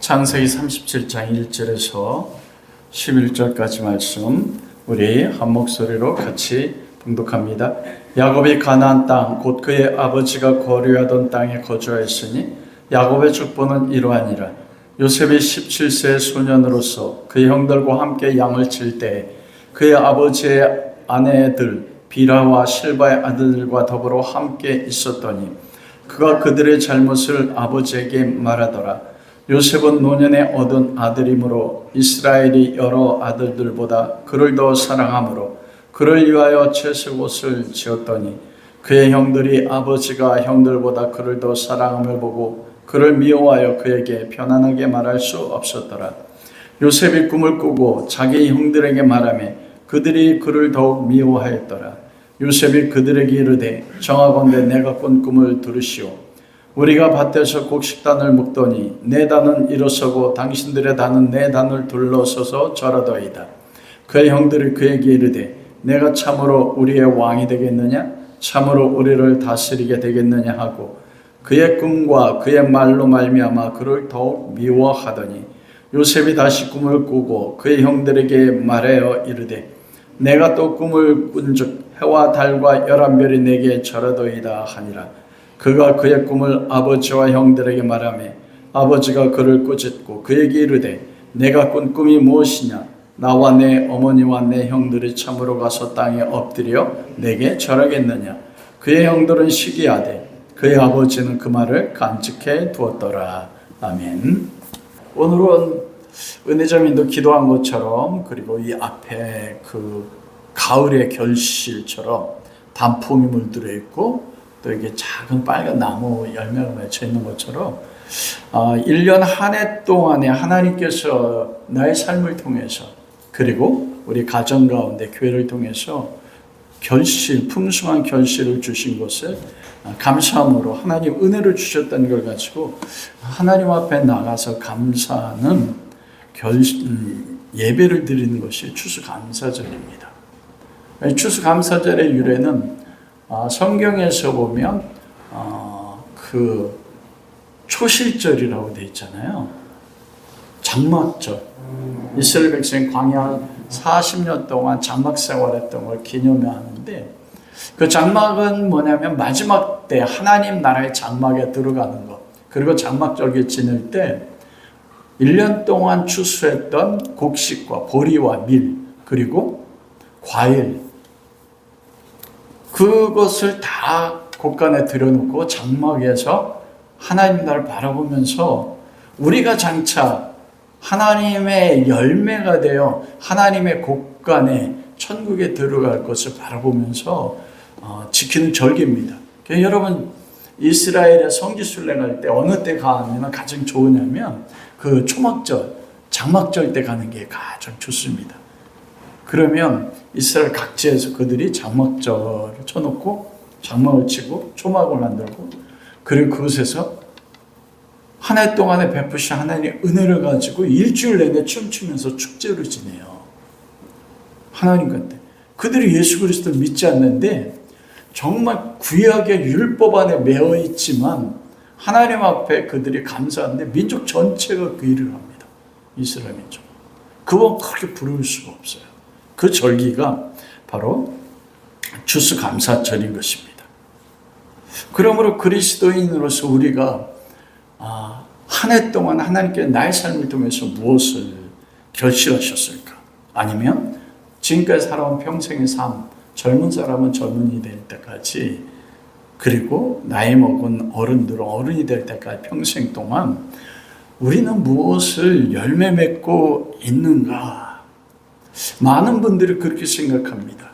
창세기 37장 1절에서 11절까지 말씀 우리 한 목소리로 같이 봉독합니다. 야곱이 가나안 땅 곧 그의 아버지가 거류하던 땅에 거주하였으니 야곱의 족보는 이러하니라. 요셉이 17세의 소년으로서 그의 형들과 함께 양을 칠 때에 그의 아버지의 아내들 비라와 실바의 아들들과 더불어 함께 있었더니 그가 그들의 잘못을 아버지에게 말하더라. 요셉은 노년에 얻은 아들이므로 이스라엘이 여러 아들들보다 그를 더 사랑하므로 그를 위하여 채색옷을 지었더니 그의 형들이 아버지가 형들보다 그를 더 사랑함을 보고 그를 미워하여 그에게 편안하게 말할 수 없었더라. 요셉이 꿈을 꾸고 자기 형들에게 말하며 그들이 그를 더욱 미워하였더라. 요셉이 그들에게 이르되 정하건대 내가 꾼 꿈을 들으시오. 우리가 밭에서 곡식단을 묶더니 내 단은 일어서고 당신들의 단은 내 단을 둘러서서 절하더이다. 그의 형들이 그에게 이르되 내가 참으로 우리의 왕이 되겠느냐? 참으로 우리를 다스리게 되겠느냐 하고 그의 꿈과 그의 말로 말미암아 그를 더욱 미워하더니 요셉이 다시 꿈을 꾸고 그의 형들에게 말하여 이르되 내가 또 꿈을 꾼즉 해와 달과 11별이 내게 절하더이다 하니라. 그가 그의 꿈을 아버지와 형들에게 말하며 아버지가 그를 꾸짖고 그에게 이르되 내가 꾼 꿈이 무엇이냐? 나와 내 어머니와 내 형들이 참으로 가서 땅에 엎드려 내게 절하겠느냐? 그의 형들은 시기하되 그의 아버지는 그 말을 간직해 두었더라. 아멘. 오늘은 은혜자매도 기도한 것처럼 그리고 이 앞에 그 가을의 결실처럼 단풍이 물들어 있고 또 이게 작은 빨간 나무 열매가 맺혀 있는 것처럼 1년 한 해 동안에 하나님께서 나의 삶을 통해서 그리고 우리 가정 가운데 교회를 통해서 결실, 풍성한 결실을 주신 것을 감사함으로 하나님 은혜를 주셨다는 걸 가지고 하나님 앞에 나가서 감사하는 예배를 드리는 것이 추수감사절입니다. 추수감사절의 유래는 성경에서 보면 그 초실절이라고 되어 있잖아요. 장막절. 이스라엘 백성이 광야 40년 동안 장막 생활했던 걸 기념하는데 그 장막은 뭐냐면 마지막 때 하나님 나라의 장막에 들어가는 것. 그리고 장막절기 지낼 때 1년 동안 추수했던 곡식과 보리와 밀 그리고 과일 그것을 다 곳간에 들여놓고 장막에서 하나님 나라를 바라보면서 우리가 장차 하나님의 열매가 되어 하나님의 곳간에 천국에 들어갈 것을 바라보면서 지키는 절기입니다. 여러분 이스라엘의 성지순례 갈 때 어느 때 가면 가장 좋으냐면 그 초막절, 장막절 때 가는 게 가장 좋습니다. 그러면 이스라엘 각지에서 그들이 장막절을 쳐놓고 장막을 치고 초막을 만들고 그리고 그곳에서 한 해 동안에 베푸신 하나님의 은혜를 가지고 일주일 내내 춤추면서 축제를 지내요. 하나님 같아. 그들이 예수 그리스도를 믿지 않는데 정말 구약의 율법 안에 매어 있지만 하나님 앞에 그들이 감사하는데 민족 전체가 그 일을 합니다. 이스라엘 민족. 그건 그렇게 부를 수가 없어요. 그 절기가 바로 추수감사절인 것입니다. 그러므로 그리스도인으로서 우리가 한 해 동안 하나님께 나의 삶을 통해서 무엇을 결실하셨을까? 아니면 지금까지 살아온 평생의 삶, 젊은 사람은 젊은이 될 때까지 그리고 나이 먹은 어른들은 어른이 될 때까지 평생 동안 우리는 무엇을 열매 맺고 있는가? 많은 분들이 그렇게 생각합니다.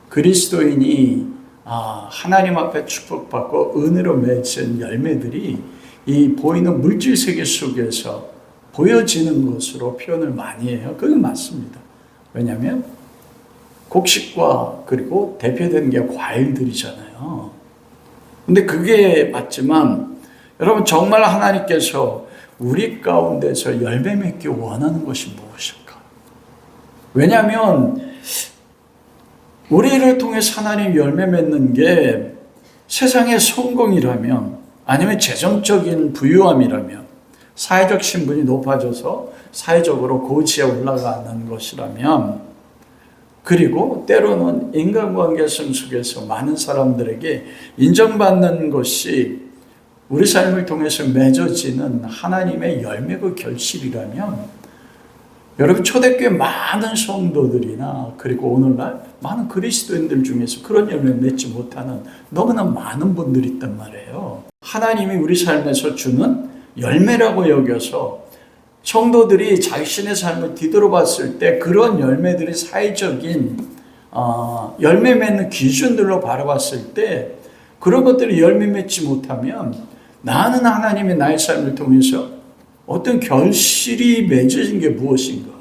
그리스도인이 하나님 앞에 축복받고 은혜로 맺은 열매들이 이 보이는 물질 세계 속에서 보여지는 것으로 표현을 많이 해요. 그건 맞습니다. 왜냐하면 곡식과 그리고 대표되는 게 과일들이잖아요. 근데 그게 맞지만 여러분 정말 하나님께서 우리 가운데서 열매 맺기 원하는 것이 무엇일까? 왜냐하면 우리를 통해서 하나님 열매 맺는 게 세상의 성공이라면 아니면 재정적인 부유함이라면 사회적 신분이 높아져서 사회적으로 고지에 올라가는 것이라면, 그리고 때로는 인간관계 속에서 많은 사람들에게 인정받는 것이 우리 삶을 통해서 맺어지는 하나님의 열매고 결실이라면, 여러분 초대교회 많은 성도들이나 그리고 오늘날 많은 그리스도인들 중에서 그런 열매 맺지 못하는 너무나 많은 분들이 있단 말이에요. 하나님이 우리 삶에서 주는 열매라고 여겨서 성도들이 자신의 삶을 뒤돌아봤을 때 그런 열매들이 사회적인 열매 맺는 기준들로 바라봤을 때 그런 것들이 열매 맺지 못하면 나는 하나님의 나의 삶을 통해서 어떤 결실이 맺어진 게 무엇인가?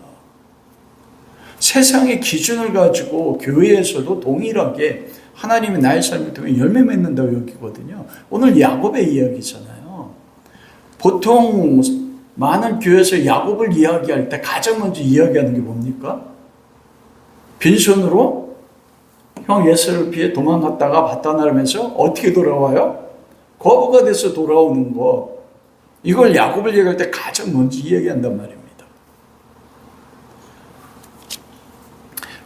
세상의 기준을 가지고 교회에서도 동일하게 하나님이 나의 삶을 통해 열매 맺는다고 여기거든요. 오늘 야곱의 이야기잖아요. 보통 많은 교회에서 야곱을 이야기할 때 가장 먼저 이야기하는 게 뭡니까? 빈손으로 형 예수를 피해 도망갔다가 바다나르면서 어떻게 돌아와요? 거부가 돼서 돌아오는 것. 이걸 야곱을 얘기할 때 가장 먼저 이야기한단 말입니다.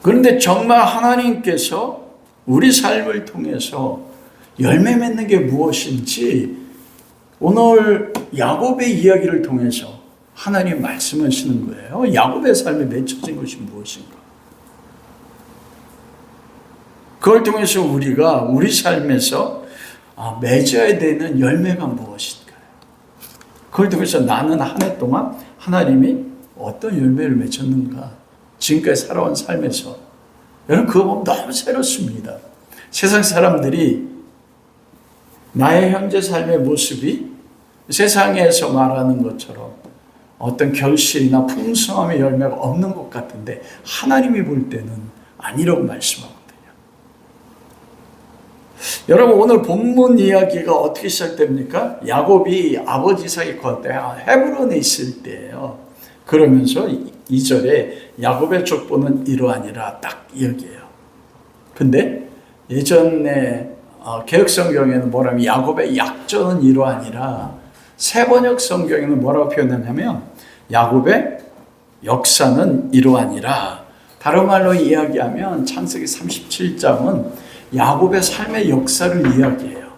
그런데 정말 하나님께서 우리 삶을 통해서 열매 맺는 게 무엇인지 오늘 야곱의 이야기를 통해서 하나님 말씀하시는 거예요. 야곱의 삶에 맺혀진 것이 무엇인가? 그걸 통해서 우리가 우리 삶에서 맺어야 되는 열매가 무엇인가? 그걸 통해서 나는 한 해 동안 하나님이 어떤 열매를 맺었는가? 지금까지 살아온 삶에서. 여러분 그거 보면 너무 새롭습니다. 세상 사람들이 나의 현재 삶의 모습이 세상에서 말하는 것처럼 어떤 결실이나 풍성함의 열매가 없는 것 같은데 하나님이 볼 때는 아니라고 말씀하거든요. 여러분 오늘 본문 이야기가 어떻게 시작됩니까? 야곱이 아버지 이삭이 컸을 때 헤브론에 있을 때예요. 그러면서 2절에 야곱의 족보는 이러하니라 딱 이야기해요. 근데 예전에 개혁성경에는 뭐라면 야곱의 약전은 이러하니라, 세번역 성경에는 뭐라고 표현하냐면 야곱의 역사는 이러하니라. 다른 말로 이야기하면 창세기 37장은 야곱의 삶의 역사를 이야기해요.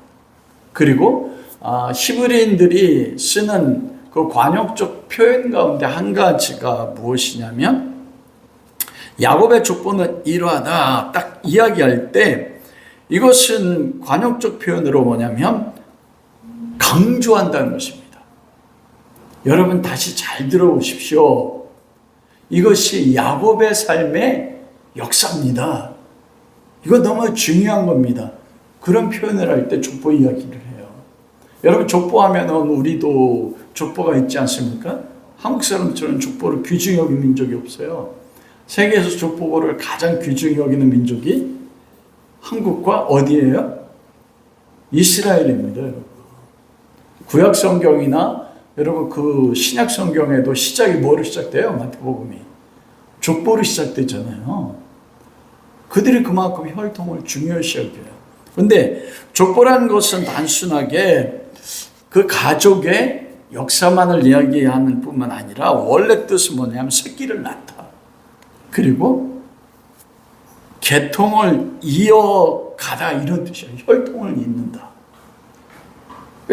그리고 히브리인들이 쓰는 그 관용적 표현 가운데 한 가지가 무엇이냐면 야곱의 족보는 이러하다 딱 이야기할 때 이것은 관용적 표현으로 뭐냐면 강조한다는 것입니다. 여러분 다시 잘 들어보십시오. 이것이 야곱의 삶의 역사입니다. 이거 너무 중요한 겁니다. 그런 표현을 할 때 족보 이야기를 해요. 여러분 족보하면은 우리도 족보가 있지 않습니까? 한국 사람처럼 족보를 귀중히 여기는 민족이 없어요. 세계에서 족보를 가장 귀중히 여기는 민족이 한국과 어디예요? 이스라엘입니다. 여러분. 구약 성경이나 여러분 그 신약 성경에도 시작이 뭐로 시작돼요? 마태복음이 족보로 시작되잖아요. 그들이 그만큼 혈통을 중요시 여겨요. 그런데 족보라는 것은 단순하게 그 가족의 역사만을 이야기하는 뿐만 아니라 원래 뜻은 뭐냐면 새끼를 낳다. 그리고 계통을 이어가다 이런 뜻이에요. 혈통을 잇는다.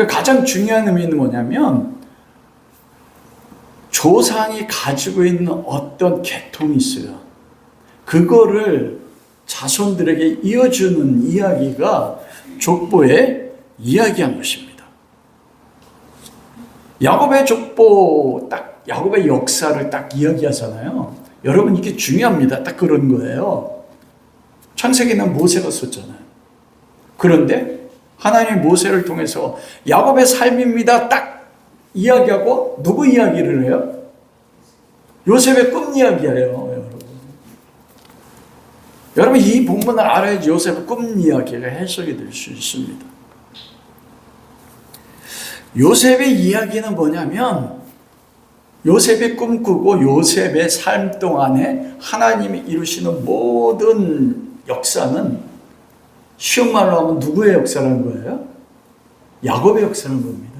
가장 중요한 의미는 뭐냐면 조상이 가지고 있는 어떤 계통이 있어요. 그거를 자손들에게 이어주는 이야기가 족보에 이야기한 것입니다. 야곱의 족보 딱 야곱의 역사를 딱 이야기하잖아요. 여러분 이게 중요합니다. 딱 그런 거예요. 창세기는 모세가 썼잖아요. 그런데 하나님이 모세를 통해서 야곱의 삶입니다. 딱 이야기하고 누구 이야기를 해요? 요셉의 꿈 이야기예요. 여러분 이 본문을 알아야지 요셉의 꿈 이야기가 해석이 될 수 있습니다. 요셉의 이야기는 뭐냐면 요셉이 꿈꾸고 요셉의 삶 동안에 하나님이 이루시는 모든 역사는 쉬운 말로 하면 누구의 역사라는 거예요? 야곱의 역사라는 겁니다.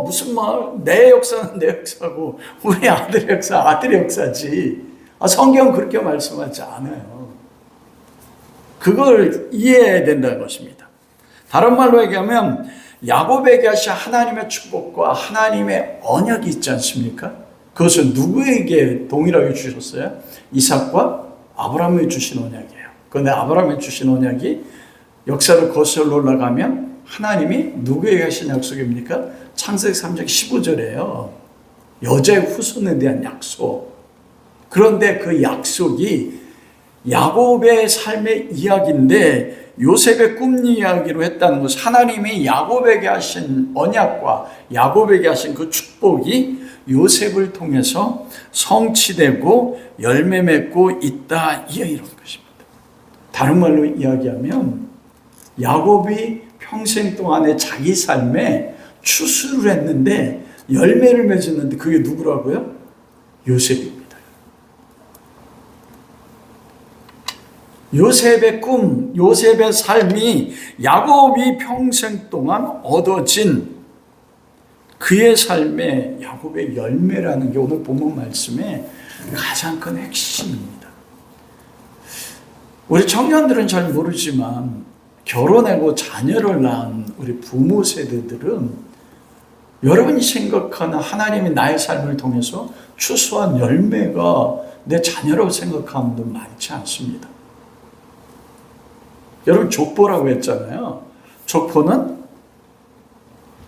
무슨 말? 내 역사는 내 역사고 우리 아들의 역사 아들의 역사지. 성경은 그렇게 말씀하지 않아요. 그걸 이해해야 된다는 것입니다. 다른 말로 얘기하면 야곱에게 하신 하나님의 축복과 하나님의 언약이 있지 않습니까? 그것은 누구에게 동일하게 주셨어요? 이삭과 아브라함에 주신 언약이에요. 그런데 아브라함에 주신 언약이 역사를 거슬러 올라가면 하나님이 누구에게 하신 약속입니까? 창세기 3장 15절이에요. 여자의 후손에 대한 약속. 그런데 그 약속이 야곱의 삶의 이야기인데 요셉의 꿈 이야기로 했다는 것은 하나님이 야곱에게 하신 언약과 야곱에게 하신 그 축복이 요셉을 통해서 성취되고 열매 맺고 있다, 이런 것입니다. 다른 말로 이야기하면 야곱이 평생 동안에 자기 삶에 추수를 했는데 열매를 맺었는데 그게 누구라고요? 요셉입니다. 요셉의 꿈, 요셉의 삶이 야곱이 평생 동안 얻어진 그의 삶의 야곱의 열매라는 게 오늘 본문 말씀의 가장 큰 핵심입니다. 우리 청년들은 잘 모르지만 결혼하고 자녀를 낳은 우리 부모 세대들은 여러분이 생각하는 하나님이 나의 삶을 통해서 추수한 열매가 내 자녀라고 생각하는 분 많지 않습니다. 여러분 족보라고 했잖아요. 족보는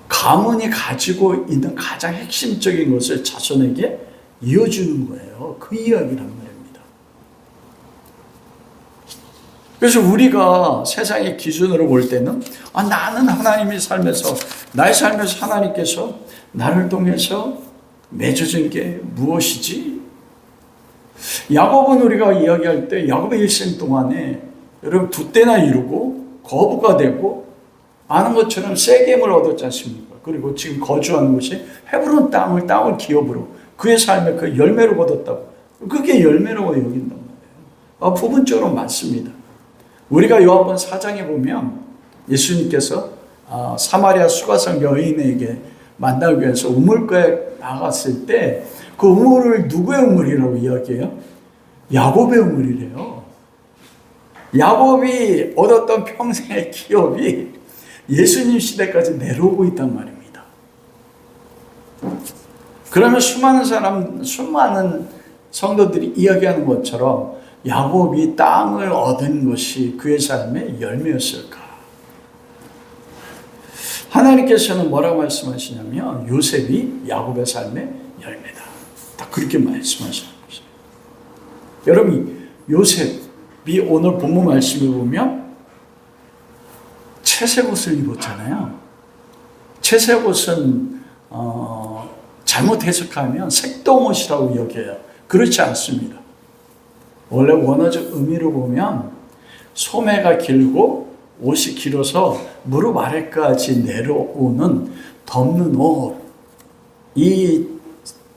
가문이 가지고 있는 가장 핵심적인 것을 자손에게 이어주는 거예요. 그 이야기란 말입니다. 그래서 우리가 세상의 기준으로 볼 때는 나는 하나님의 삶에서 나의 삶에서 하나님께서 나를 통해서 맺어준 게 무엇이지? 야곱은 우리가 이야기할 때 야곱의 일생 동안에 여러분 두 때나 이루고 거부가 되고 아는 것처럼 세겜을 얻었지 않습니까? 그리고 지금 거주하는 곳이 헤브론 땅을 기업으로 그의 삶의 그 열매를 얻었다고. 그게 열매라고 여긴단 말이에요. 부분적으로 맞습니다. 우리가 요한복음 4장에 보면 예수님께서 사마리아 수가성 여인에게 만나기 위해서 우물가에 나갔을 때 그 우물을 누구의 우물이라고 이야기해요? 야곱의 우물이래요. 야곱이 얻었던 평생의 기업이 예수님 시대까지 내려오고 있단 말입니다. 그러면 수많은 성도들이 이야기하는 것처럼 야곱이 땅을 얻은 것이 그의 삶의 열매였을까? 하나님께서는 뭐라고 말씀하시냐면 요셉이 야곱의 삶의 열매다. 딱 그렇게 말씀하시는 거죠. 여러분 요셉이 오늘 본문 말씀을 보면 채색 옷을 입었잖아요. 채색 옷은 잘못 해석하면 색동옷이라고 여겨요. 그렇지 않습니다. 원래 원어적 의미로 보면 소매가 길고 옷이 길어서 무릎 아래까지 내려오는 덮는 옷. 이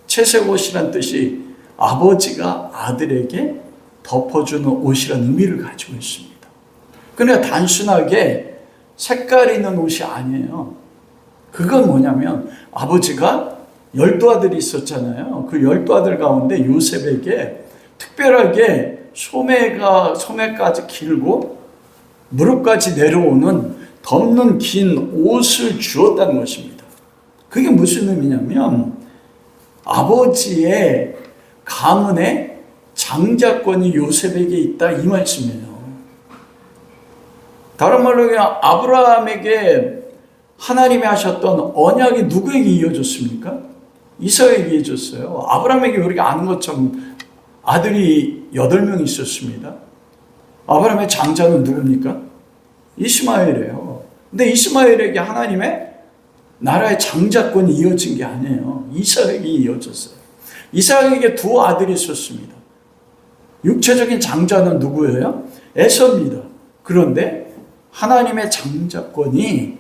채색 옷이란 뜻이 아버지가 아들에게 덮어주는 옷이라는 의미를 가지고 있습니다. 그러니까 단순하게 색깔 있는 옷이 아니에요. 그건 뭐냐면 아버지가 12아들이 있었잖아요. 그 12아들 가운데 요셉에게 특별하게 소매까지 길고 무릎까지 내려오는 덮는 긴 옷을 주었다는 것입니다. 그게 무슨 의미냐면 아버지의 가문의 장자권이 요셉에게 있다, 이 말씀이에요. 다른 말로 그냥 아브라함에게 하나님이 하셨던 언약이 누구에게 이어졌습니까? 이삭에게 이어졌어요. 아브라함에게 우리가 아는 것처럼 아들이 8명 있었습니다. 아브라함의 장자는 누굽니까? 이스마엘이에요. 근데 이스마엘에게 하나님의 나라의 장자권이 이어진 게 아니에요. 이삭에게 이어졌어요. 이삭에게 2 아들이 있었습니다. 육체적인 장자는 누구예요? 에서입니다. 그런데 하나님의 장자권이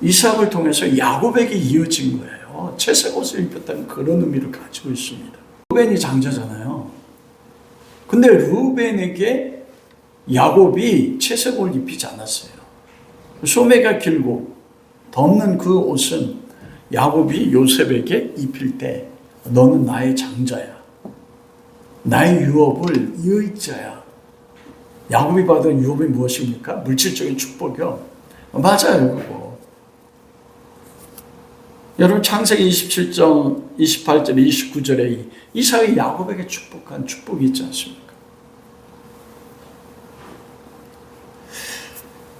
이삭을 통해서 야곱에게 이어진 거예요. 채색 옷을 입혔다는 그런 의미를 가지고 있습니다. 루벤이 장자잖아요. 근데 루벤에게 야곱이 채색 옷을 입히지 않았어요. 소매가 길고 덮는 그 옷은 야곱이 요셉에게 입힐 때 너는 나의 장자야. 나의 유업을 이을 자야. 야곱이 받은 유업이 무엇입니까? 물질적인 축복이요. 맞아요, 그거. 여러분 창세기 27장 28절에 29절에 이삭이 야곱에게 축복한 축복이 있지 않습니까?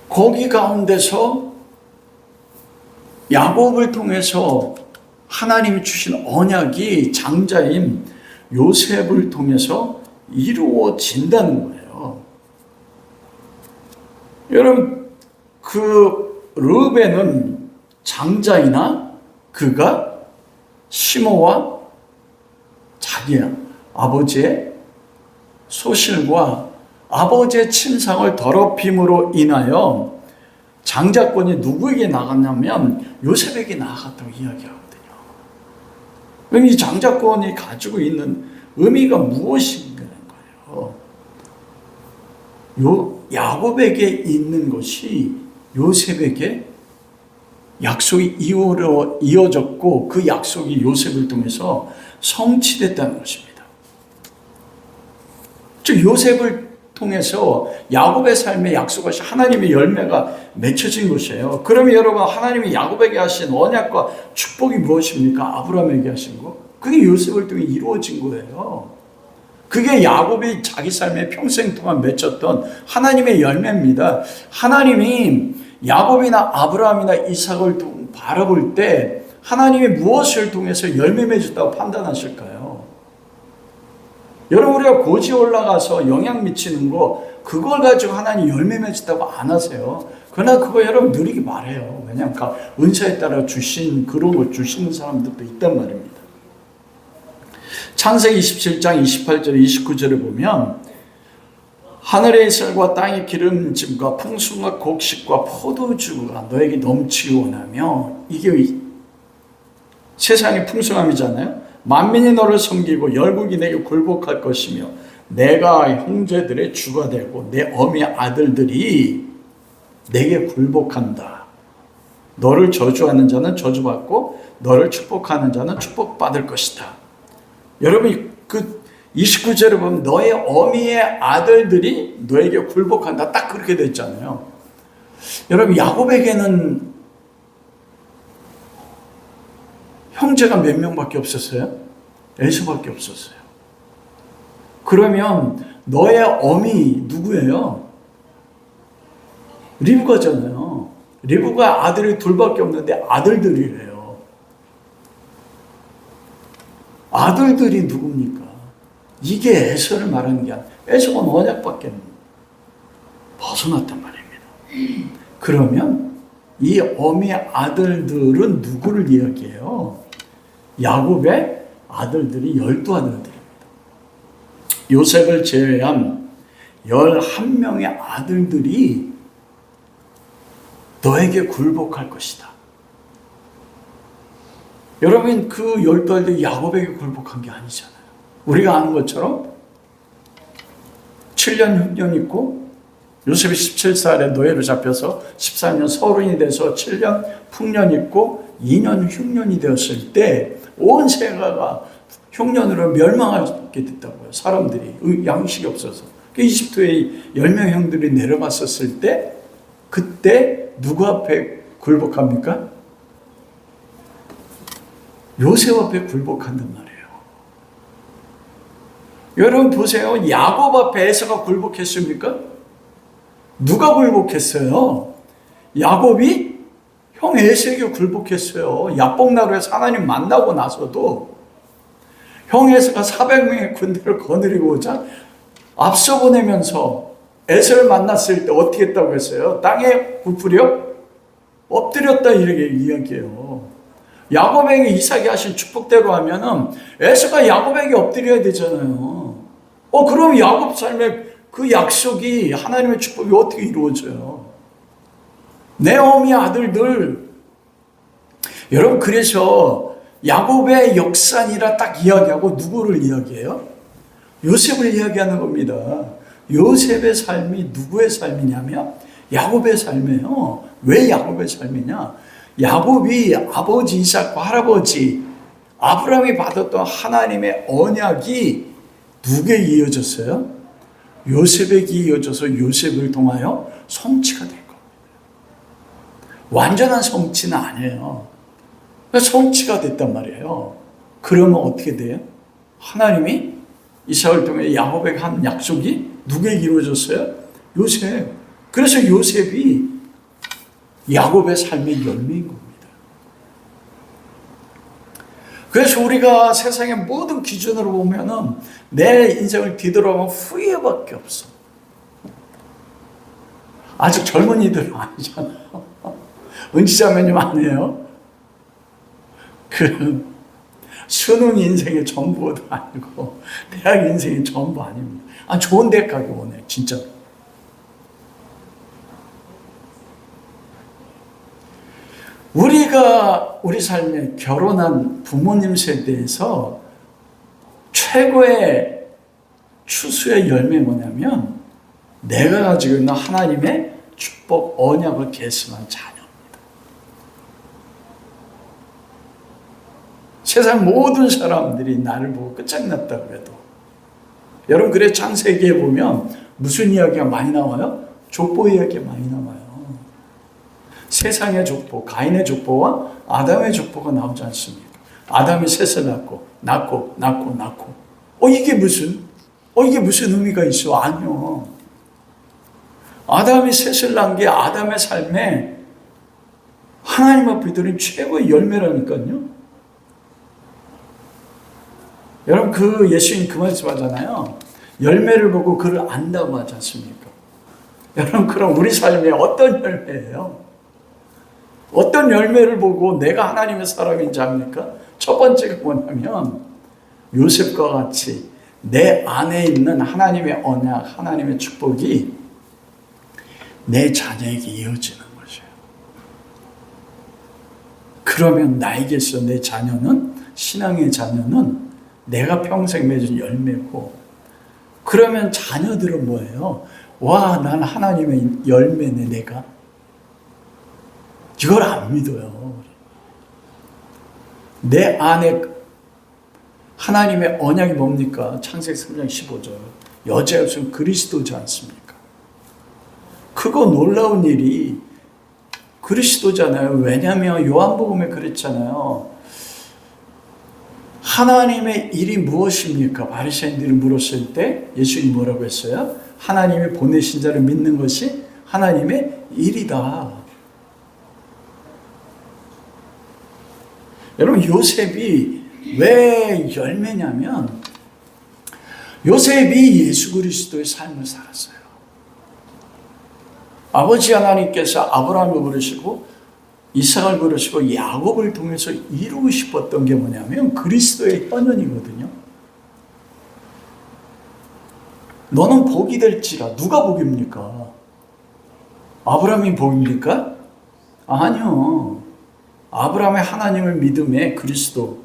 거기 가운데서 야곱을 통해서 하나님이 주신 언약이 장자인 요셉을 통해서 이루어진다는 거예요. 여러분, 그 르우벤은 장자이나 그가 시므와 자기 아버지의 소실과 아버지의 친상을 더럽힘으로 인하여 장자권이 누구에게 나갔냐면 요셉에게 나갔다고 이야기하거든요. 그럼 이 장자권이 가지고 있는 의미가 무엇인가는 거예요. 야곱에게 있는 것이 요셉에게 약속이 이어졌고 그 약속이 요셉을 통해서 성취됐다는 것입니다. 즉 요셉을 통해서 야곱의 삶에 약속하신 하나님의 열매가 맺혀진 것이에요. 그러면 여러분, 하나님이 야곱에게 하신 언약과 축복이 무엇입니까? 아브라함에게 하신 거. 그게 요셉을 통해 이루어진 거예요. 그게 야곱이 자기 삶에 평생 동안 맺혔던 하나님의 열매입니다. 하나님이 야곱이나 아브라함이나 이삭을 바라볼 때 하나님이 무엇을 통해서 열매 맺었다고 판단하실까요? 여러분, 우리가 고지 올라가서 영향 미치는 거 그걸 가지고 하나님 열매 맺었다고 안 하세요. 그러나 그거 여러분 누리기 바래요. 왜냐하면 은사에 따라 주신 그런 걸 주시는 사람들도 있단 말입니다. 창세기 27장 28절 29절을 보면 하늘의 이슬과 땅의 기름짐과 풍수와 곡식과 포도주가 너에게 넘치기 원하며, 이게 세상의 풍성함이잖아요. 만민이 너를 섬기고 열국이 내게 굴복할 것이며 내가 형제들의 주가 되고 내 어미의 아들들이 내게 굴복한다. 너를 저주하는 자는 저주받고 너를 축복하는 자는 축복받을 것이다. 여러분, 그 29절에 보면 너의 어미의 아들들이 너에게 굴복한다. 딱 그렇게 됐잖아요. 여러분, 야곱에게는 형제가 몇 명밖에 없었어요? 에서밖에 없었어요. 그러면 너의 어미 누구예요? 리브가잖아요. 리브가 아들이 둘밖에 없는데 아들들이래요. 아들들이 누굽니까? 이게 에서를 말하는 게 아니라 에서가 언약밖에 벗어났단 말입니다. 그러면 이 어미의 아들들은 누구를 이야기해요? 야곱의 아들들이 12아들들입니다. 요셉을 제외한 11명의 아들들이 너에게 굴복할 것이다. 여러분, 그 12아들이 야곱에게 굴복한 게 아니잖아요. 우리가 아는 것처럼 7년 흉년 있고 요셉이 17살에 노예로 잡혀서 14년 서른이 돼서 7년 풍년 있고 2년 흉년이 되었을 때 온 세가가 흉년으로 멸망하게 됐다고요. 사람들이 양식이 없어서. 이집트의 10명 형들이 내려갔었을 때 그때 누구 앞에 굴복합니까? 요셉 앞에 굴복한단 말이에요. 여러분 보세요. 야곱 앞에 에서가 굴복했습니까? 누가 굴복했어요? 야곱이 형 에서에게 굴복했어요. 야복나루에서 하나님 만나고 나서도 형 에서가 400명의 군대를 거느리고 오자 앞서 보내면서 에서를 만났을 때 어떻게 했다고 했어요? 땅에 굽으려 엎드렸다 이렇게 이야기해요. 야곱에게 이삭이 하신 축복대로 하면은 에서가 야곱에게 엎드려야 되잖아요. 그럼 야곱 삶에 그 약속이 하나님의 축복이 어떻게 이루어져요? 내 어미 아들들. 여러분, 그래서 야곱의 역사니라 딱 이야기하고 누구를 이야기해요? 요셉을 이야기하는 겁니다. 요셉의 삶이 누구의 삶이냐면 야곱의 삶이에요. 왜 야곱의 삶이냐? 야곱이 아버지 이삭과 할아버지 아브라함이 받았던 하나님의 언약이 누구에게 이어졌어요? 요셉에게 이어져서 요셉을 통하여 성취가 된 겁니다. 완전한 성취는 아니에요. 성취가 됐단 말이에요. 그러면 어떻게 돼요? 하나님이 이삭을 통해 야곱에게 한 약속이 누구에게 이루어졌어요? 요셉. 그래서 요셉이 야곱의 삶의 열매인 겁니다. 그래서 우리가 세상의 모든 기준으로 보면은 내 인생을 뒤돌아보면 후회밖에 없어. 아직 젊은이들은 아니잖아요. 은지자매님 아니에요? 수능 인생의 전부도 아니고 대학 인생의 전부 아닙니다. 좋은 대학 가기 원해, 진짜. 우리가 우리 삶에 결혼한 부모님 세대에서 최고의 추수의 열매가 뭐냐면 내가 가지고 있는 하나님의 축복 언약을 계승한 자녀입니다. 세상 모든 사람들이 나를 보고 끝장났다고 해도 여러분, 그래 창세기에 보면 무슨 이야기가 많이 나와요? 족보 이야기가 많이 나와요. 세상의 족보, 가인의 족보와 아담의 족보가 나오지 않습니까? 아담이 셋을 낳고 이게 무슨 의미가 있어? 아니요. 아담이 셋을 낳은 게 아담의 삶에 하나님 앞에 드린 최고의 열매라니까요. 여러분, 예수님 그 말씀 하잖아요. 열매를 보고 그를 안다고 하지 않습니까? 여러분, 그럼 우리 삶에 어떤 열매예요? 어떤 열매를 보고 내가 하나님의 사람인지 압니까? 첫 번째가 뭐냐면 요셉과 같이 내 안에 있는 하나님의 언약, 하나님의 축복이 내 자녀에게 이어지는 것이에요. 그러면 나에게서 내 자녀는, 신앙의 자녀는 내가 평생 맺은 열매고, 그러면 자녀들은 뭐예요? 와, 난 하나님의 열매네, 내가. 이걸 안 믿어요. 내 안에 하나님의 언약이 뭡니까? 창세기 3장 15절. 여자 없으면 그리스도지 않습니까? 그거 놀라운 일이 그리스도잖아요. 왜냐하면 요한복음에 그랬잖아요. 하나님의 일이 무엇입니까? 바리새인들이 물었을 때 예수님이 뭐라고 했어요? 하나님이 보내신 자를 믿는 것이 하나님의 일이다. 여러분, 요셉이 왜 열매냐면 요셉이 예수 그리스도의 삶을 살았어요. 아버지 하나님께서 아브라함을 부르시고 이삭을 부르시고 야곱을 통해서 이루고 싶었던 게 뭐냐면 그리스도의 현현이거든요. 너는 복이 될지라. 누가 복입니까? 아브라함이 복입니까? 아니요. 아브라함의 하나님을 믿음에 그리스도,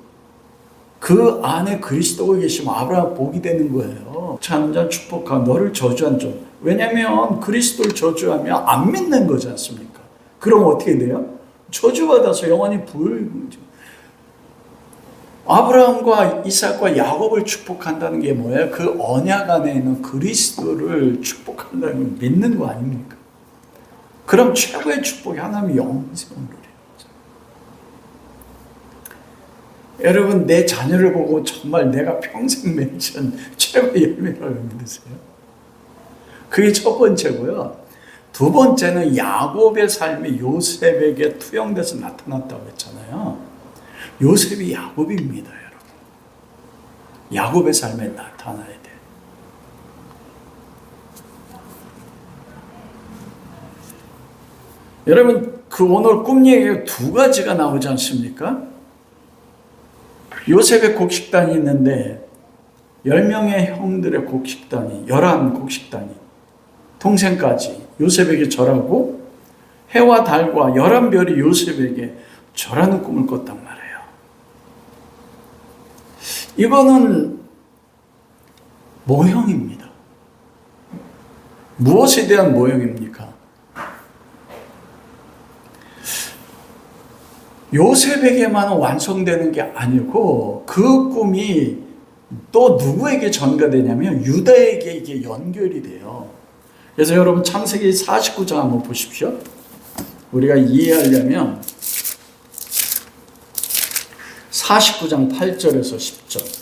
그 안에 그리스도가 계시면 아브라함 복이 되는 거예요. 참자 축복하 너를 저주한 점. 왜냐하면 그리스도를 저주하면 안 믿는 거지 않습니까? 그럼 어떻게 돼요? 저주받아서 영원히 아브라함과 이삭과 야곱을 축복한다는 게 뭐예요? 그 언약 안에 있는 그리스도를 축복한다는 걸 믿는 거 아닙니까? 그럼 최고의 축복이 하나님의 영생을 여러분, 내 자녀를 보고 정말 내가 평생 맺은 최고의 열매라고 믿으세요? 그게 첫 번째고요. 두 번째는 야곱의 삶이 요셉에게 투영돼서 나타났다고 했잖아요. 요셉이 야곱입니다, 여러분. 야곱의 삶에 나타나야 돼요. 여러분, 오늘 꿈 얘기가 두 가지가 나오지 않습니까? 요셉의 곡식단이 있는데 10명의 형들의 곡식단이, 11곡식단이 동생까지 요셉에게 절하고 해와 달과 11별이 요셉에게 절하는 꿈을 꿨단 말이에요. 이거는 모형입니다. 무엇에 대한 모형입니까? 요셉에게만 완성되는 게 아니고 그 꿈이 또 누구에게 전가되냐면 유다에게 이게 연결이 돼요. 그래서 여러분 창세기 49장 한번 보십시오. 우리가 이해하려면 49장 8절에서 10절.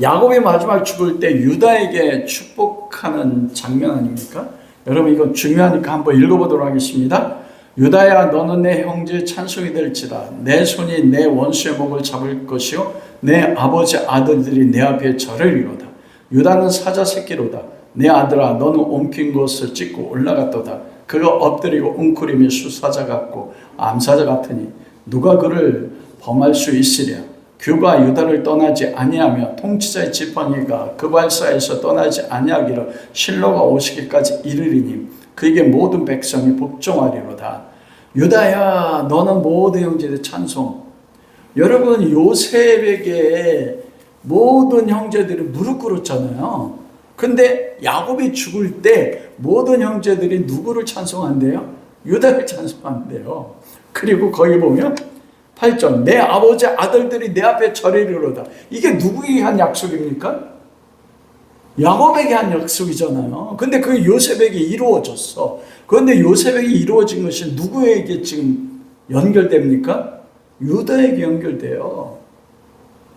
야곱이 마지막 죽을 때 유다에게 축복하는 장면 아닙니까? 여러분 이거 중요하니까 한번 읽어보도록 하겠습니다. 유다야 너는 내 형제의 찬송이 될지라. 내 손이 내 원수의 목을 잡을 것이요 내 아버지 아들들이 내 앞에 절으리로다. 유다는 사자 새끼로다. 내 아들아 너는 옮긴 것을 찢고 올라갔도다. 그가 엎드리고 웅크리며 수사자 같고 암사자 같으니 누가 그를 범할 수 있으랴. 규가 유다를 떠나지 아니하며 통치자의 지팡이가 그 발사에서 떠나지 아니하기를 실로가 오시기까지 이르리니 그에게 모든 백성이 복종하리로다. 유다야 너는 모든 형제들 찬송. 여러분 요셉에게 모든 형제들이 무릎 꿇었잖아요. 근데 야곱이 죽을 때 모든 형제들이 누구를 찬송한대요? 유다를 찬송한대요. 그리고 거기 보면 8절 내 아버지 아들들이 내 앞에 절이리로다. 이게 누구에게 한 약속입니까? 야곱에게 한 약속이잖아요. 근데 그게 요셉에게 이루어졌어. 그런데 요셉에게 이루어진 것이 누구에게 지금 연결됩니까? 유다에게 연결돼요.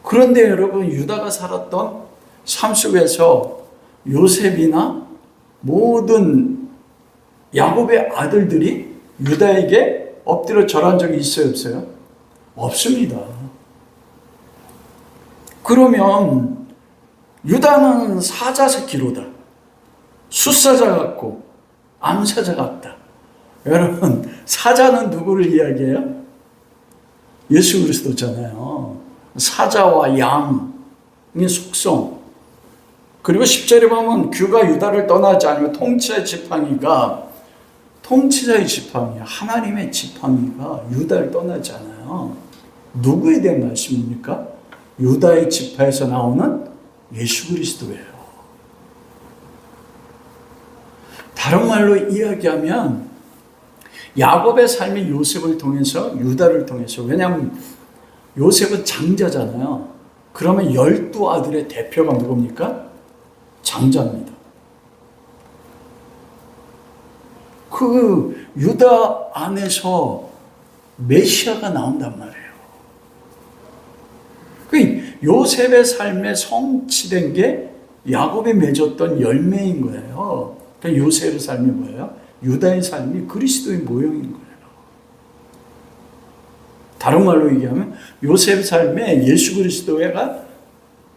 그런데 여러분 유다가 살았던 삶 속에서 요셉이나 모든 야곱의 아들들이 유다에게 엎드려 절한 적이 있어요, 없어요? 없습니다. 그러면 유다는 사자 새끼로다. 숫사자 같고 암사자 같다. 여러분 사자는 누구를 이야기해요? 예수 그리스도잖아요. 사자와 양의 속성. 그리고 10절에 보면 규가 유다를 떠나지 않으며 통치자의 지팡이가 하나님의 지팡이가 유다를 떠나지 않아요. 누구에 대한 말씀입니까? 유다의 지파에서 나오는 예수 그리스도예요. 다른 말로 이야기하면 야곱의 삶이 요셉을 통해서 유다를 통해서, 왜냐하면 요셉은 장자잖아요. 그러면 12아들의 대표가 누굽니까? 장자입니다. 그 유다 안에서 메시아가 나온단 말이에요. 그 요셉의 삶에 성취된 게 야곱이 맺었던 열매인 거예요. 그러니까 요셉의 삶이 뭐예요? 유다의 삶이 그리스도의 모형인 거예요. 다른 말로 얘기하면 요셉의 삶에 예수 그리스도가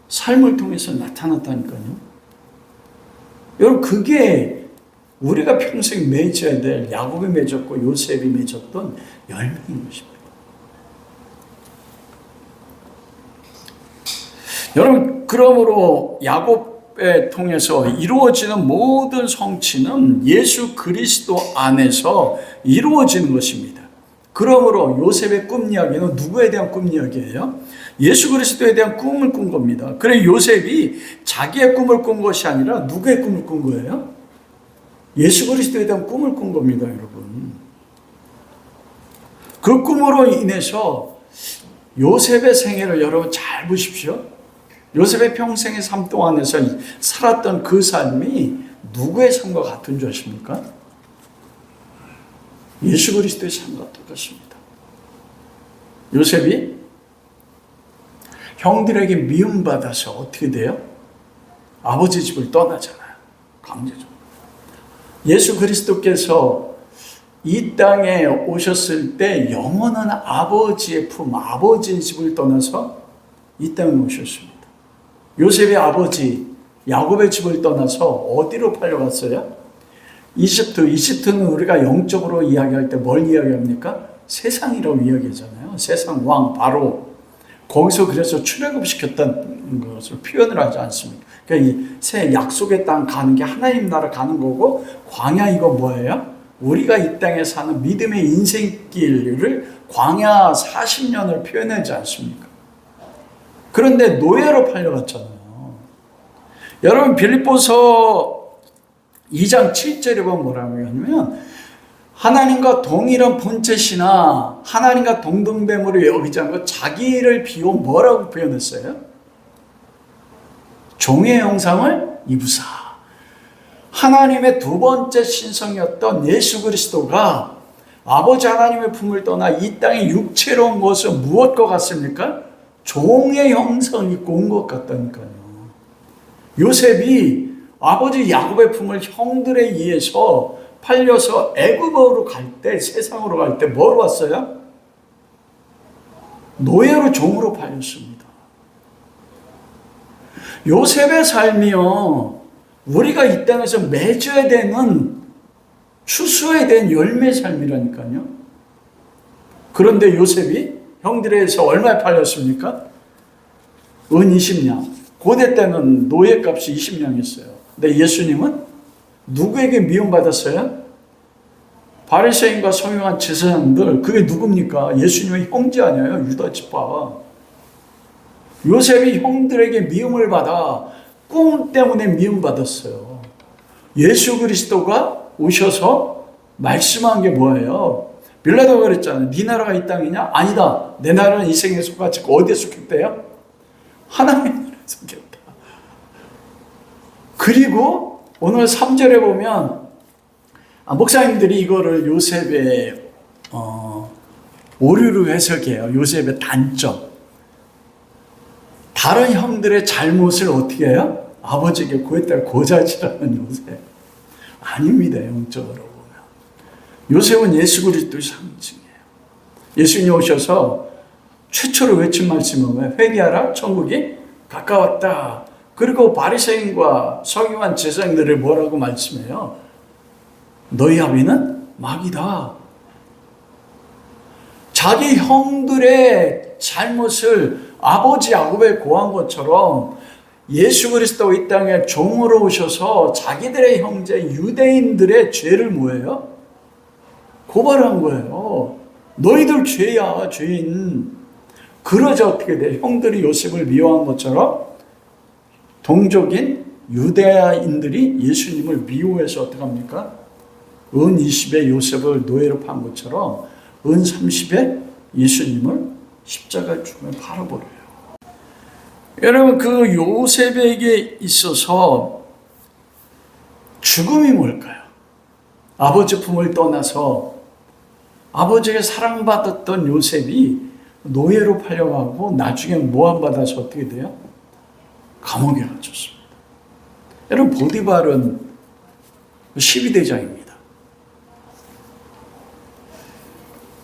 삶을 통해서 나타났다니까요. 여러분 그게 우리가 평생 맺어야 될, 야곱이 맺었고 요셉이 맺었던 열매인 것입니다. 여러분 그러므로 야곱에 통해서 이루어지는 모든 성취는 예수 그리스도 안에서 이루어지는 것입니다. 그러므로 요셉의 꿈 이야기는 누구에 대한 꿈 이야기예요? 예수 그리스도에 대한 꿈을 꾼 겁니다. 그래 요셉이 자기의 꿈을 꾼 것이 아니라 누구의 꿈을 꾼 거예요? 예수 그리스도에 대한 꿈을 꾼 겁니다, 여러분. 그 꿈으로 인해서 요셉의 생애를 여러분 잘 보십시오. 요셉의 평생의 삶 동안에서 살았던 그 삶이 누구의 삶과 같은 줄 아십니까? 예수 그리스도의 삶과 똑같습니다. 요셉이 형들에게 미움받아서 어떻게 돼요? 아버지 집을 떠나잖아요. 강제적으로. 예수 그리스도께서 이 땅에 오셨을 때 영원한 아버지의 품, 아버지의 집을 떠나서 이 땅에 오셨습니다. 요셉의 아버지 야곱의 집을 떠나서 어디로 팔려갔어요? 이집트는 우리가 영적으로 이야기할 때 뭘 이야기합니까? 세상이라고 이야기하잖아요. 세상 왕 바로. 거기서 그래서 출애굽시켰다는 것을 표현을 하지 않습니까? 그러니까 이 새 약속의 땅 가는 게 하나님 나라 가는 거고, 광야 이거 뭐예요? 우리가 이 땅에 사는 믿음의 인생길을 광야 40년을 표현하지 않습니까? 그런데 노예로 팔려갔잖아요. 여러분 빌립보서 2장 7절에 보면 뭐라고 하냐면 하나님과 동일한 본체시나 하나님과 동등됨으로 여기지 않고 자기를 비워 뭐라고 표현했어요? 종의 형상을 입으사. 하나님의 두 번째 신성이었던 예수 그리스도가 아버지 하나님의 품을 떠나 이 땅에 육체로 온 것은 무엇과 같습니까? 종의 형상을 입고 온 것 같다니까요. 요셉이 아버지 야곱의 품을 형들에 의해서 팔려서 애굽으로 갈 때, 세상으로 갈 때 뭐로 왔어요? 노예로 종으로 팔렸습니다. 요셉의 삶이요, 우리가 이 땅에서 맺어야 되는, 추수해야 되는 열매의 삶이라니까요. 그런데 요셉이 형들에 의해서 얼마에 팔렸습니까? 은 20냥. 고대 때는 노예값이 20냥이었어요. 근데 예수님은 누구에게 미움받았어요? 바리새인과 성경한 제사장들. 그게 누굽니까? 예수님의 형제 아니에요? 유다 지파. 요셉이 형들에게 미움을 받아 꿈 때문에 미움받았어요. 예수 그리스도가 오셔서 말씀한 게 뭐예요? 빌라도가 그랬잖아요. 네 나라가 이 땅이냐? 아니다. 내 나라는 이 세상에 속하지 어디에 속했대요? 하나님의 나라에 속했다. 그리고 오늘 3절에 보면 목사님들이 이거를 요셉의 오류로 해석해요. 요셉의 단점. 다른 형들의 잘못을 어떻게 해요? 아버지에게 고했다가 고자질하는 요셉. 아닙니다. 영적으로 보면. 요셉은 예수 그리스도의 상징이에요. 예수님이 오셔서 최초로 외친 말씀은 뭐예요? 회개하라, 천국이 가까웠다. 그리고 바리새인과 서기관 제사장들을 뭐라고 말씀해요? 너희 아비는 마귀다. 자기 형들의 잘못을 아버지 야곱에 고한 것처럼 예수 그리스도 이 땅에 종으로 오셔서 자기들의 형제 유대인들의 죄를 뭐예요? 고발한 거예요. 너희들 죄야, 죄인. 그러자 어떻게 돼? 형들이 요셉을 미워한 것처럼 동족인 유대인들이 예수님을 미워해서 어떻게 합니까? 은 20에 요셉을 노예로 판 것처럼 은 30에 예수님을 십자가에 죽음에 팔아버려요. 여러분, 그 요셉에게 있어서 죽음이 뭘까요? 아버지 품을 떠나서 아버지에게 사랑받았던 요셉이 노예로 팔려가고 나중에 모함받아서 어떻게 돼요? 감옥에 갇혔습니다. 여러분, 보디발은 12대장입니다.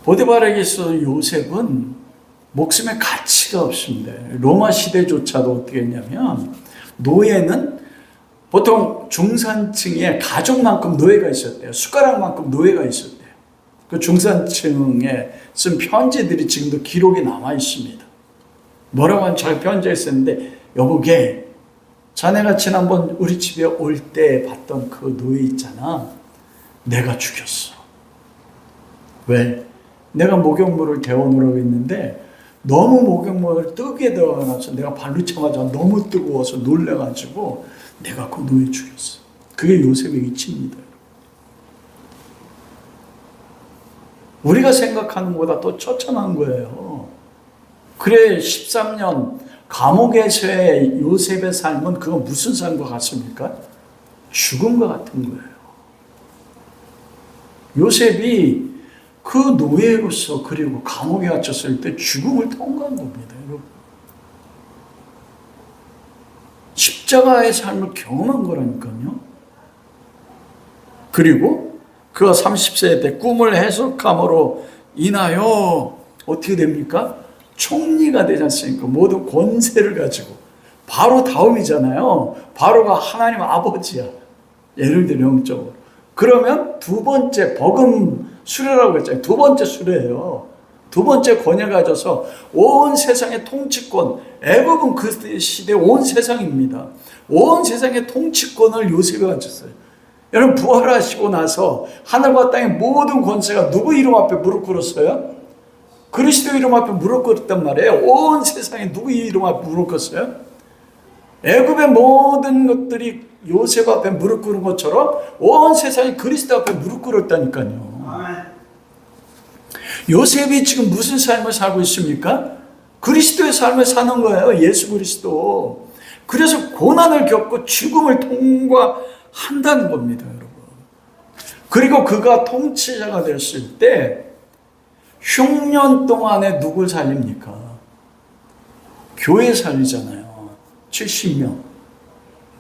보디발에게 있어서 요셉은 목숨의 가치가 없습니다. 로마 시대조차도 어떻게 했냐면 노예는 보통 중산층의 가족만큼 노예가 있었대요. 숟가락만큼 노예가 있었대요. 그 중산층에 쓴 편지들이 지금도 기록이 남아 있습니다. 뭐라고 하는 잘 편지에 썼는데, 여보게, 자네가 지난번 우리 집에 올 때 봤던 그 노예 있잖아. 내가 죽였어. 왜? 내가 목욕물을 데워놓으라고 했는데 너무 목욕물을 뜨게 데워놔서 내가 발로 차가지고 너무 뜨거워서 놀래가지고 내가 그 노예 죽였어. 그게 요셉의 이치입니다. 우리가 생각하는 것보다 더 처참한 거예요. 그래 13년 감옥에서의 요셉의 삶은 그건 무슨 삶과 같습니까? 죽음과 같은 거예요. 요셉이 그 노예로서 그리고 감옥에 갇혔을 때 죽음을 통과한 겁니다. 여러분. 십자가의 삶을 경험한 거라니까요. 그리고 그가 30세 때 꿈을 해석함으로 인하여 어떻게 됩니까? 총리가 되지 않습니까? 모든 권세를 가지고. 바로 다음이잖아요. 바로가 하나님 아버지야. 예를 들어 영적으로. 그러면 두 번째 버금 수레라고 했잖아요. 두 번째 수레예요. 두 번째 권위를 가져서 온 세상의 통치권, 애굽은 그 시대 온 세상입니다. 온 세상의 통치권을 요셉이 가졌어요. 여러분, 부활하시고 나서 하늘과 땅의 모든 권세가 누구 이름 앞에 무릎 꿇었어요? 그리스도 이름 앞에 무릎 꿇었단 말이에요. 온 세상에 누구 이름 앞에 무릎 꿇었어요? 애굽의 모든 것들이 요셉 앞에 무릎 꿇은 것처럼 온 세상이 그리스도 앞에 무릎 꿇었다니까요. 요셉이 지금 무슨 삶을 살고 있습니까? 그리스도의 삶을 사는 거예요. 예수 그리스도. 그래서 고난을 겪고 죽음을 통과한다는 겁니다, 여러분. 그리고 그가 통치자가 됐을 때 흉년 동안에 누굴 살립니까? 교회 살리잖아요. 70명.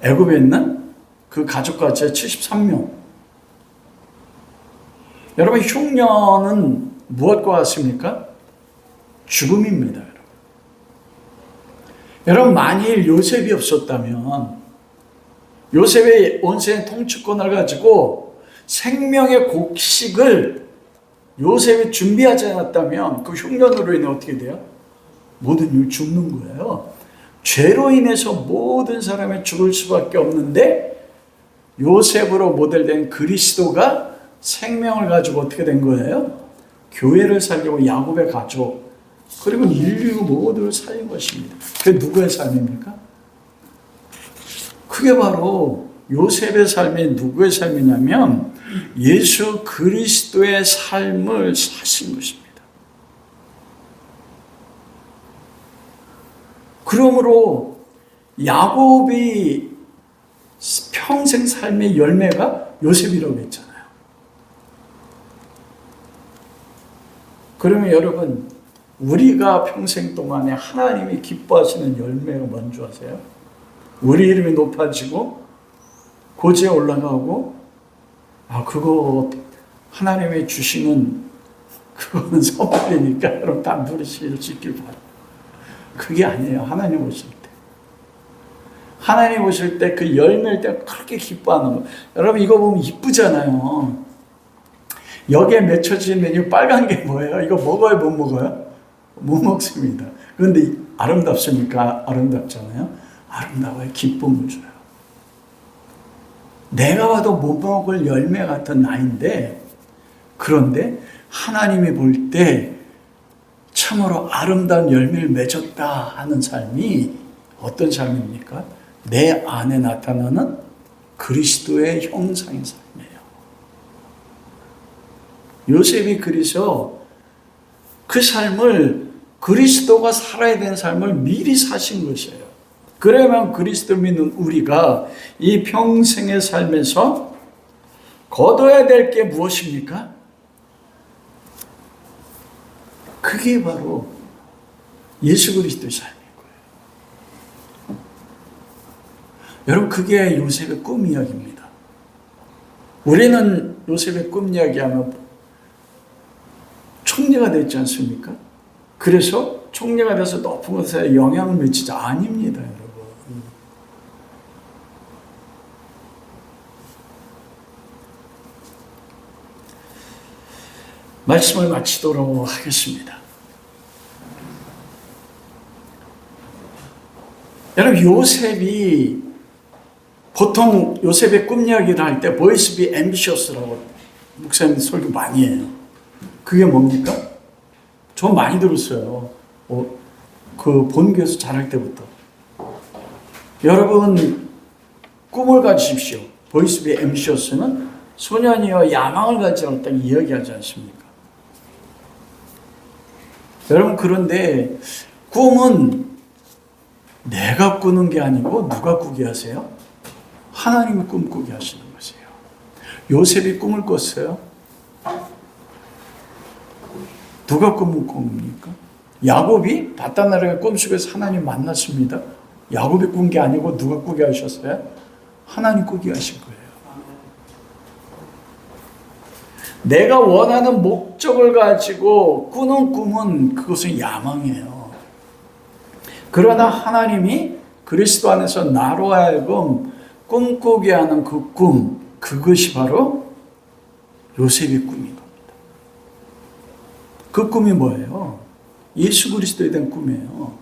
애굽에 있는 그 가족까지 73명. 여러분, 흉년은 무엇과 같습니까? 죽음입니다. 여러분, 만일 요셉이 없었다면, 요셉의 온세의 통치권을 가지고 생명의 곡식을 요셉이 준비하지 않았다면 그 흉년으로 인해 어떻게 돼요? 모든 인류 죽는 거예요. 죄로 인해서 모든 사람이 죽을 수밖에 없는데 요셉으로 모델된 그리스도가 생명을 가지고 어떻게 된 거예요? 교회를 살리고 야곱의 가족 그리고 인류 모두를 살린 것입니다. 그게 누구의 삶입니까? 그게 바로 요셉의 삶이 누구의 삶이냐면 예수 그리스도의 삶을 사신 것입니다. 그러므로 야곱이 평생 삶의 열매가 요셉이라고 했잖아요. 그러면 여러분, 우리가 평생 동안에 하나님이 기뻐하시는 열매가 뭔지 아세요? 우리 이름이 높아지고 고지에 올라가고 그거 하나님이 주시는 그거는 선물이니까 여러분 다 누리실 수 있길 바랍니다. 그게 아니에요. 하나님 오실 때. 하나님 오실 때 그 열매일 때 그렇게 기뻐하는 거. 여러분 이거 보면 이쁘잖아요. 여기에 맺혀진 메뉴 빨간 게 뭐예요? 이거 먹어요? 못 먹어요? 못 먹습니다. 그런데 아름답습니까? 아름답잖아요. 아름다워요. 기쁨을 줘요. 내가 봐도 못 먹을 열매 같은 나인데 그런데 하나님이 볼 때 참으로 아름다운 열매를 맺었다 하는 삶이 어떤 삶입니까? 내 안에 나타나는 그리스도의 형상의 삶이에요. 요셉이 그래서 그 삶을 그리스도가 살아야 되는 삶을 미리 사신 것이에요. 그러면 그리스도 믿는 우리가 이 평생의 삶에서 거둬야 될 게 무엇입니까? 그게 바로 예수 그리스도의 삶인 거예요. 여러분, 그게 요셉의 꿈 이야기입니다. 우리는 요셉의 꿈 이야기하면 총리가 됐지 않습니까? 그래서 총리가 돼서 높은 곳에 영향을 미치자. 아닙니다, 여러분. 말씀을 마치도록 하겠습니다. 여러분, 요셉이 보통 요셉의 꿈 이야기를 할 때 boys be ambitious라고 목사님 설교 많이 해요. 그게 뭡니까? 저 많이 들었어요. 그 본교에서 자랄 때부터. 여러분, 꿈을 가지십시오. boys be ambitious는 소년이여 야망을 가지지 않았다 이야기하지 않습니까? 여러분, 그런데 꿈은 내가 꾸는 게 아니고 누가 꾸게 하세요? 하나님이 꿈꾸게 하시는 것이에요. 요셉이 꿈을 꿨어요. 누가 꿈을 꿉니까? 야곱이 바다나라의 꿈속에서 하나님 만났습니다. 야곱이 꾼 게 아니고 누가 꾸게 하셨어요? 하나님 꾸게 하신 거예요. 내가 원하는 목적을 가지고 꾸는 꿈은 그것은 야망이에요. 그러나 하나님이 그리스도 안에서 나로 하여금 꿈꾸게 하는 그 꿈, 그것이 바로 요셉의 꿈인 겁니다. 그 꿈이 뭐예요? 예수 그리스도에 대한 꿈이에요.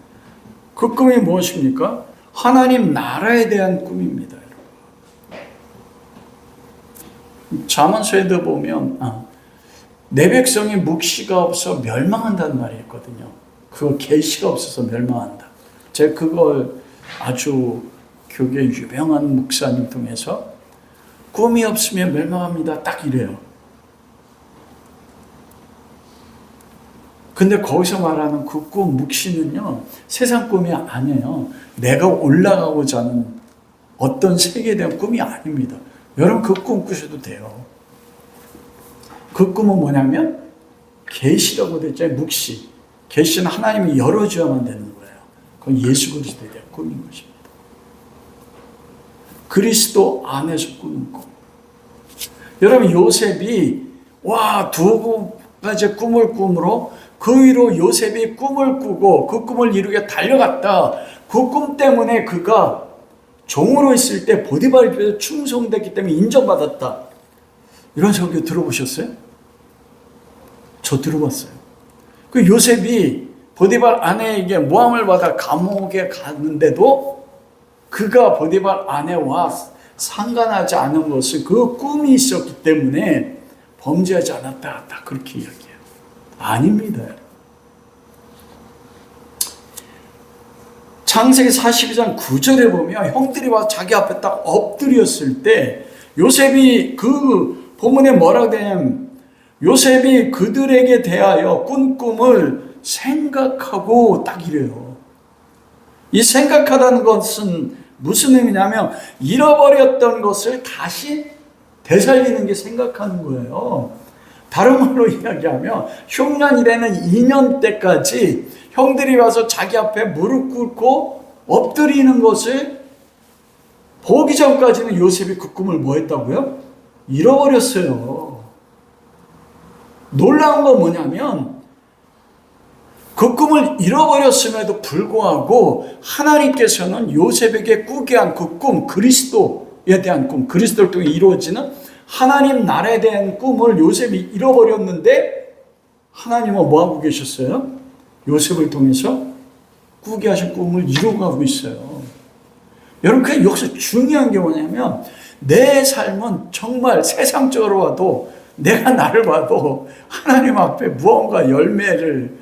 그 꿈이 무엇입니까? 하나님 나라에 대한 꿈입니다. 잠언서에도 보면 내 백성이 묵시가 없어 멸망한다는 말이 있거든요. 그 계시가 없어서 멸망한다. 제가 그걸 아주 교계 유명한 목사님 통해서 꿈이 없으면 멸망합니다. 딱 이래요. 근데 거기서 말하는 그 꿈 묵시는요, 세상 꿈이 아니에요. 내가 올라가고자 하는 어떤 세계에 대한 꿈이 아닙니다. 여러분 그 꿈 꾸셔도 돼요. 그 꿈은 뭐냐면 계시라고 됐잖아요. 묵시. 계시는 하나님이 열어줘야만 되는 거예요. 그건 예수 그리스도에 대한 꿈인 것입니다. 그리스도 안에서 꾸는 꿈. 여러분 요셉이 두 가지 꿈을 꾸므로 그 위로 요셉이 꿈을 꾸고 그 꿈을 이루게 달려갔다. 그 꿈 때문에 그가 종으로 있을 때 보디발 앞에서 충성됐기 때문에 인정받았다. 이런 설교 들어보셨어요? 저 들어봤어요. 그 요셉이 보디발 아내에게 모함을 받아 감옥에 갔는데도 그가 보디발 아내와 상관하지 않은 것은 그 꿈이 있었기 때문에 범죄하지 않았다. 딱 그렇게 이야기해요. 아닙니다. 창세기 42장 9절에 보면 형들이 와서 자기 앞에 딱 엎드렸을 때 요셉이 그 본문에 뭐라고 되냐면 요셉이 그들에게 대하여 꾼 꿈을 생각하고 딱 이래요. 이 생각하다는 것은 무슨 의미냐면 잃어버렸던 것을 다시 되살리는 게 생각하는 거예요. 다른 말로 이야기하면 흉년이 되는 2년 때까지 형들이 와서 자기 앞에 무릎 꿇고 엎드리는 것을 보기 전까지는 요셉이 그 꿈을 뭐 했다고요? 잃어버렸어요. 놀라운 건 뭐냐면 그 꿈을 잃어버렸음에도 불구하고 하나님께서는 요셉에게 꾸게 한 그 꿈, 그리스도에 대한 꿈, 그리스도를 통해 이루어지는 하나님 나라에 대한 꿈을 요셉이 잃어버렸는데 하나님은 뭐하고 계셨어요? 요셉을 통해서 꾸게 하신 꿈을 이루어가고 있어요. 여러분 그 여기서 중요한 게 뭐냐면 내 삶은 정말 세상적으로 봐도 내가 나를 봐도 하나님 앞에 무언가 열매를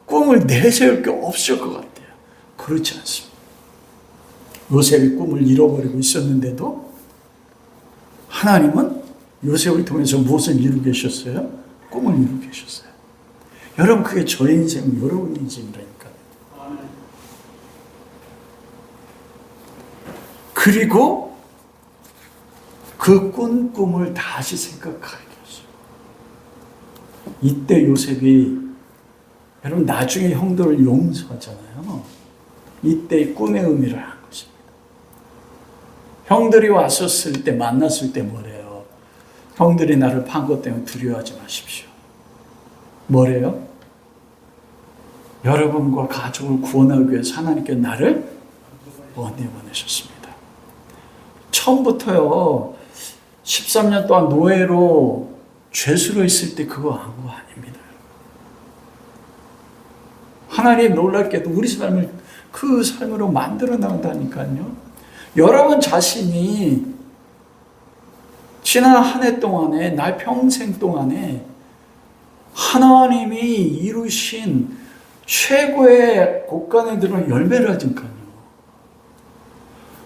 꿈을 내세울 게 없을 것 같아요. 그렇지 않습니다. 요셉이 꿈을 잃어버리고 있었는데도 하나님은 요셉을 통해서 무엇을 이루고 계셨어요? 꿈을 이루고 계셨어요. 여러분 그게 저의 인생, 여러분의 인생이라니까요. 그리고 그 꾼 꿈을 다시 생각하게 했어요. 이때 요셉이 여러분 나중에 형들을 용서하잖아요. 이때 꿈의 의미를 한 것입니다. 형들이 왔었을 때 만났을 때 뭐래요? 형들이 나를 판 것 때문에 두려워하지 마십시오. 뭐래요? 여러분과 가족을 구원하기 위해서 하나님께 나를 보내셨습니다. 처음부터요 13년 동안 노예로 죄수로 있을 때 그거 한 거 아닙니다. 하나님 놀랍게도 우리 삶을 그 삶으로 만들어 나간다니까요. 여러분 자신이 지난 한 해 동안에 날 평생 동안에 하나님이 이루신 최고의 곳간에 들어 열매를 하니까요.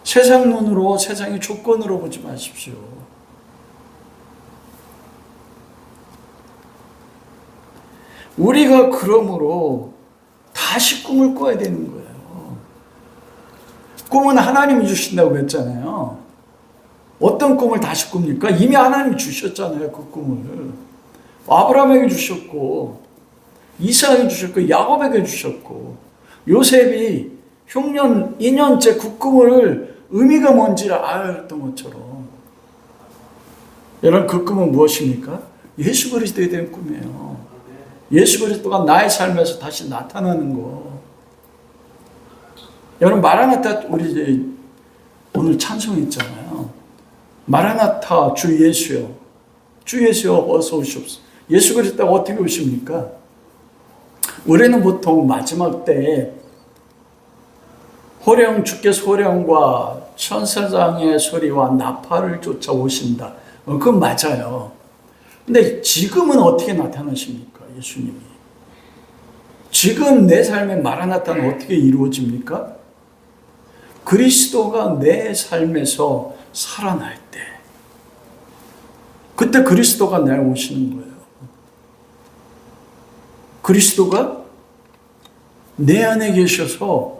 세상 눈으로 세상의 조건으로 보지 마십시오. 우리가 그러므로 다시 꿈을 꿔야 되는 거예요. 꿈은 하나님이 주신다고 했잖아요. 어떤 꿈을 다시 꿉니까? 이미 하나님이 주셨잖아요. 그 꿈을. 아브라함에게 주셨고 이삭에게 주셨고 야곱에게 주셨고 요셉이 흉년 2년째 그 꿈을 의미가 뭔지를 알았던 것처럼 여러분 그 꿈은 무엇입니까? 예수 그리스도에 대한 꿈이에요. 예수 그리스도가 나의 삶에서 다시 나타나는 거. 여러분 마라나타 우리 이제 오늘 찬송했잖아요. 마라나타 주 예수여 주 예수여 어서 오시옵소서. 예수 그리스도가 어떻게 오십니까? 우리는 보통 마지막 때에 주께서 호령과 천사장의 소리와 나팔을 쫓아 오신다. 그건 맞아요. 근데 지금은 어떻게 나타나십니까? 예수님이. 지금 내 삶의 마라나타는 어떻게 이루어집니까? 그리스도가 내 삶에서 살아날 때, 그때 그리스도가 내 오시는 거예요. 그리스도가 내 안에 계셔서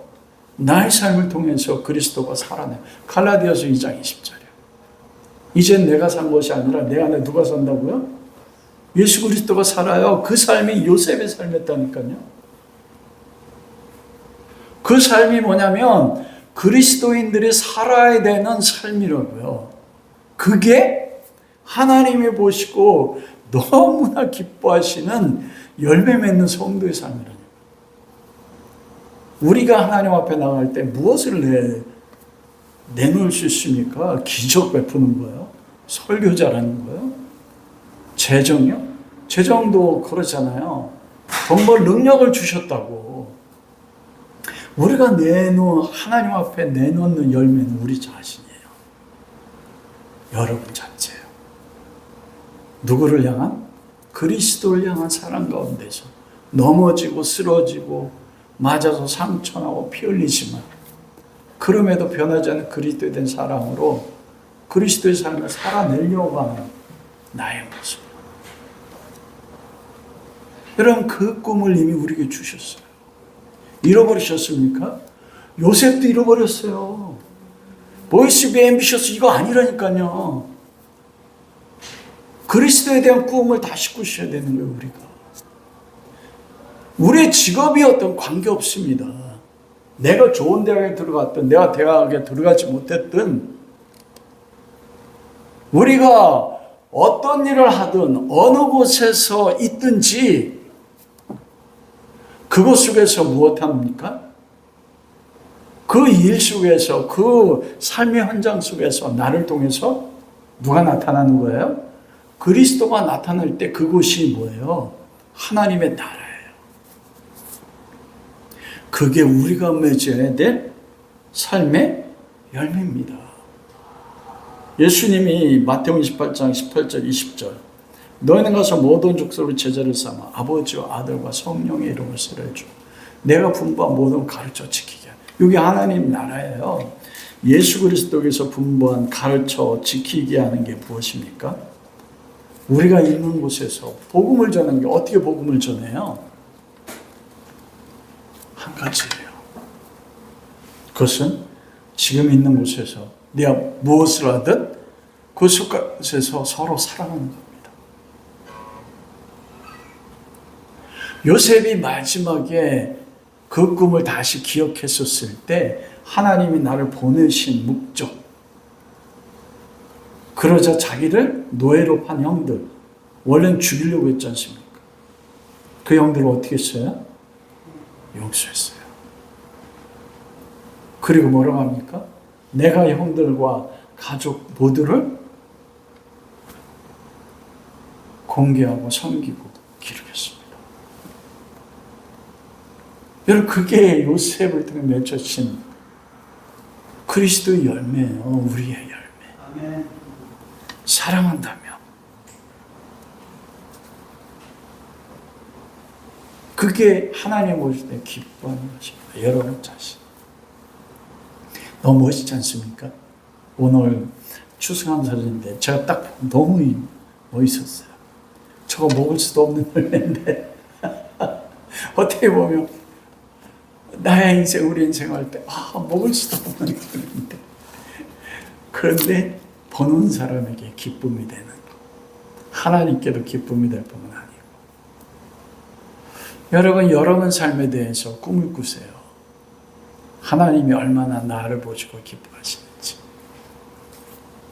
나의 삶을 통해서 그리스도가 살아나요. 갈라디아서 2장 20절이에요. 이젠 내가 산 것이 아니라 내 안에 누가 산다고요? 예수 그리스도가 살아요. 그 삶이 요셉의 삶이었다니까요. 그 삶이 뭐냐면 그리스도인들이 살아야 되는 삶이라고요. 그게 하나님이 보시고 너무나 기뻐하시는 열매 맺는 성도의 삶이라요. 우리가 하나님 앞에 나갈 때 무엇을 내놓을 수 있습니까? 기적 베푸는 거예요? 설교자라는 거예요? 재정이요? 재정도 그렇잖아요. 정말 능력을 주셨다고. 우리가 하나님 앞에 내놓는 열매는 우리 자신이에요. 여러분 자체예요. 누구를 향한? 그리스도를 향한 사랑 가운데서 넘어지고 쓰러지고 맞아서 상처나고 피 흘리지만 그럼에도 변하지 않는 그리스도에 대한 사랑으로 그리스도의 삶을 살아내려고 하는 나의 모습. 여러분, 그 꿈을 이미 우리에게 주셨어요. 잃어버리셨습니까? 요셉도 잃어버렸어요. 보이스 비 앰비셔스 이거 아니라니까요. 그리스도에 대한 꿈을 다시 꾸셔야 되는 거예요, 우리가. 우리의 직업이 어떤 관계없습니다. 내가 좋은 대학에 들어갔든 내가 대학에 들어가지 못했든 우리가 어떤 일을 하든 어느 곳에서 있든지 그것 속에서 무엇합니까? 그 일 속에서 그 삶의 현장 속에서 나를 통해서 누가 나타나는 거예요? 그리스도가 나타날 때 그곳이 뭐예요? 하나님의 나라예요. 그게 우리가 맺어야 될 삶의 열매입니다. 예수님이 마태복음 28장 18절 20절 너희는 가서 모든 족속을 제자를 삼아 아버지와 아들과 성령의 이름을 쓰려주고 내가 분부한 모든 가르쳐 지키게 하라. 이게 하나님 나라예요. 예수 그리스도께서 분부한 가르쳐 지키게 하는 게 무엇입니까? 우리가 있는 곳에서 복음을 전하는 게 어떻게 복음을 전해요? 한 가지예요. 그것은 지금 있는 곳에서 내가 무엇을 하든 그곳에서 서로 사랑하는 겁니다. 요셉이 마지막에 그 꿈을 다시 기억했었을 때 하나님이 나를 보내신 목적, 그러자 자기를 노예로 판 형들, 원래는 죽이려고 했지 않습니까? 그 형들을 어떻게 했어요? 용서했어요. 그리고 뭐라고 합니까? 내가 형들과 가족 모두를 공개하고 섬기고 기르겠습니다. 여러분, 그게 요셉을 통해 맺어진 그리스도의 열매예요. 우리의 열매. 아멘. 사랑한다면 그게 하나님 오실 때 기뻐하는 것입니다. 여러분 자신. 너무 멋있지 않습니까? 오늘 추수감 사진인데 제가 딱 너무 멋있었어요. 저거 먹을 수도 없는 열매인데 어떻게 보면 나의 인생, 우리 인생 할 때 먹을 수도 없는 열매인데 그런데 보는 사람에게 기쁨이 되는 거. 하나님께도 기쁨이 될 뿐만 아니고. 여러분 삶에 대해서 꿈을 꾸세요. 하나님이 얼마나 나를 보시고 기뻐하시는지.